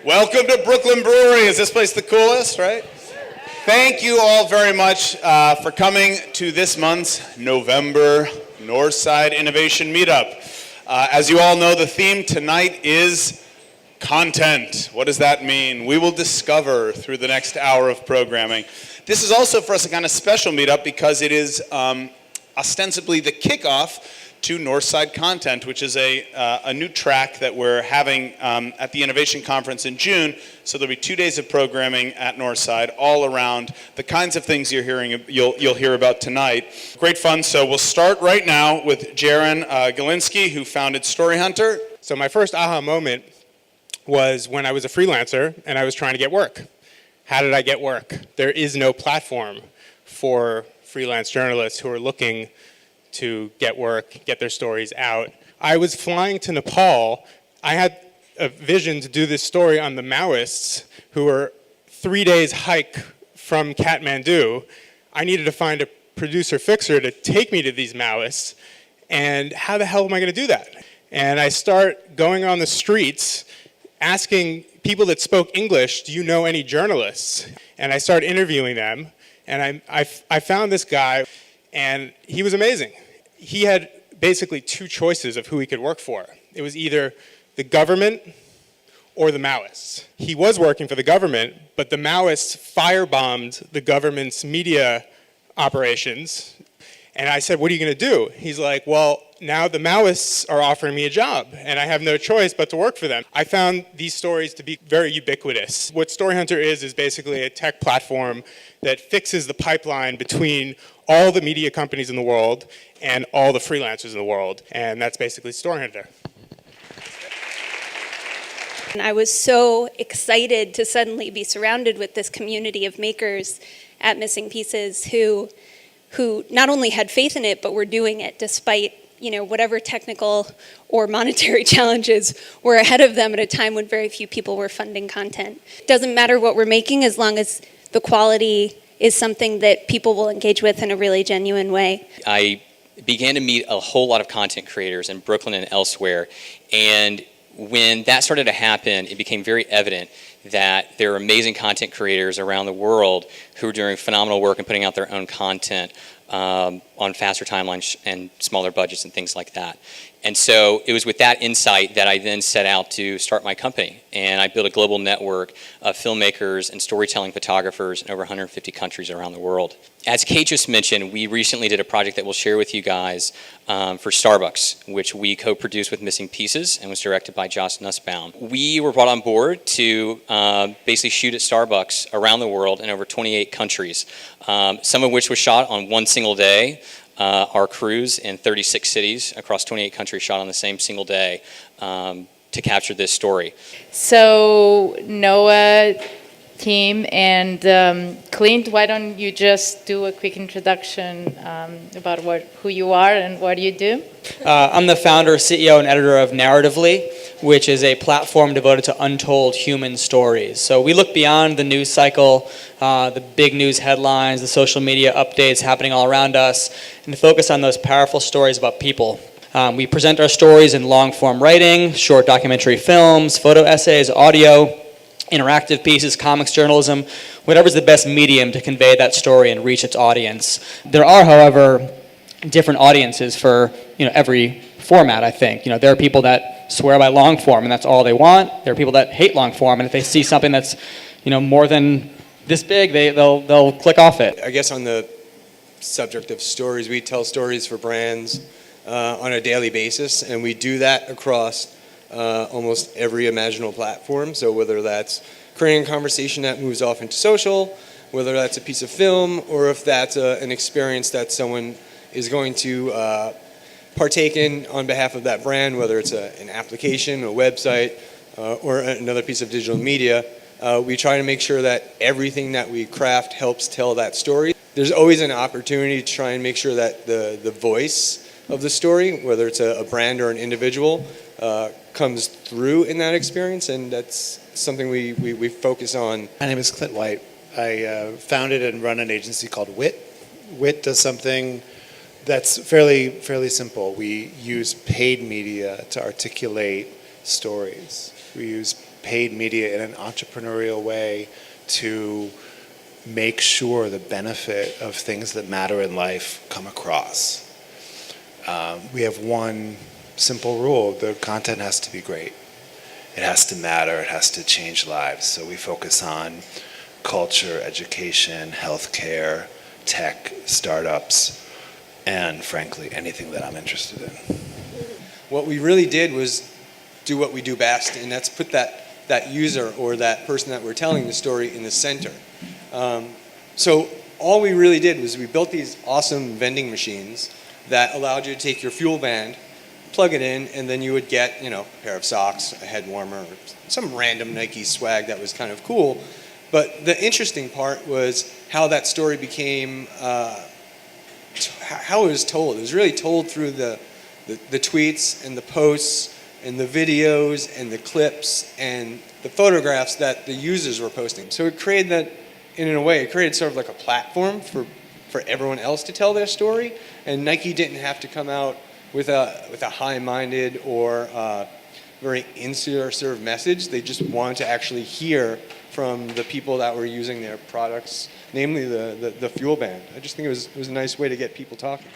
Welcome to Brooklyn Brewery. Is this place the coolest, right? Thank you all very much for coming to this month's November Northside Innovation Meetup. As you all know, the theme tonight is content. What does that mean? We will discover through the next hour of programming. This is also for us a kind of special meetup because it is ostensibly the kickoff to Northside Content, which is a new track that we're having at the Innovation Conference in June. So there'll be 2 days of programming at Northside all around the kinds of things you'll hear about tonight. Great fun. So we'll start right now with Jaron Galinsky, who founded Story Hunter. So my first aha moment was when I was a freelancer and I was trying to get work. How did I get work? There is no platform for freelance journalists who are looking to get work, get their stories out. I was flying to Nepal. I had a vision to do this story on the Maoists who were 3 days hike from Kathmandu. I needed to find a producer fixer to take me to these Maoists. And how the hell am I going to do that? And I start going on the streets asking people that spoke English, do you know any journalists? And I started interviewing them. And I found this guy, and he was amazing. He had basically two choices of who he could work for. It was either the government or the Maoists. He was working for the government, but the Maoists firebombed the government's media operations. And I said, what are you going to do? He's like, well, now the Maoists are offering me a job, and I have no choice but to work for them. I found these stories to be very ubiquitous. What Story Hunter is basically a tech platform that fixes the pipeline between all the media companies in the world and all the freelancers in the world. And that's basically Story Hunter. And I was so excited to suddenly be surrounded with this community of makers at Missing Pieces who not only had faith in it, but were doing it despite whatever technical or monetary challenges were ahead of them at a time when very few people were funding content. It doesn't matter what we're making as long as the quality is something that people will engage with in a really genuine way. I began to meet a whole lot of content creators in Brooklyn and elsewhere, and when that started to happen, it became very evident that there are amazing content creators around the world who are doing phenomenal work and putting out their own content on faster timelines and smaller budgets and things like that. And so it was with that insight that I then set out to start my company. And I built a global network of filmmakers and storytelling photographers in over 150 countries around the world. As Kate just mentioned, we recently did a project that we'll share with you guys for Starbucks, which we co-produced with Missing Pieces and was directed by Josh Nussbaum. We were brought on board to basically shoot at Starbucks around the world in over 28 countries, some of which was shot on one single day. Our crews in 36 cities across 28 countries shot on the same single day to capture this story. So Noah, team, and Clint, why don't you just do a quick introduction about who you are and what you do? I'm the founder, CEO, and editor of Narratively, which is a platform devoted to untold human stories. So we look beyond the news cycle, the big news headlines, the social media updates happening all around us, and to focus on those powerful stories about people. We present our stories in long-form writing, short documentary films, photo essays, audio, interactive pieces, comics journalism, whatever's the best medium to convey that story and reach its audience. There are, however, different audiences for every format, I think. There are people that swear by long form and that's all they want. There are people that hate long form, and if they see something that's more than this big, they'll click off it. I guess on the subject of stories, we tell stories for brands on a daily basis, and we do that across almost every imaginable platform. So whether that's creating a conversation that moves off into social, whether that's a piece of film, or if that's an experience that someone is going to partake in on behalf of that brand, whether it's an application, a website, or another piece of digital media, we try to make sure that everything that we craft helps tell that story. There's always an opportunity to try and make sure that the voice of the story, whether it's a brand or an individual, comes through in that experience, and that's something we focus on. My name is Clint White. I founded and run an agency called WIT. WIT does something that's fairly simple. We use paid media to articulate stories. We use paid media in an entrepreneurial way to make sure the benefit of things that matter in life come across. We have one simple rule: the content has to be great. It has to matter, it has to change lives. So we focus on culture, education, healthcare, tech, startups, and frankly, anything that I'm interested in. What we really did was do what we do best, and that's put that user or that person that we're telling the story in the center. So all we really did was we built these awesome vending machines that allowed you to take your fuel band, plug it in, and then you would get, a pair of socks, a head warmer, or some random Nike swag that was kind of cool. But the interesting part was how that story became, how it was told. It was really told through the tweets and the posts and the videos and the clips and the photographs that the users were posting. So it created that, in a way, it created sort of like a platform for everyone else to tell their story. And Nike didn't have to come out with a high-minded or very insular sort of message. They just wanted to actually hear from the people that were using their products, namely the fuel band. I just think it was a nice way to get people talking.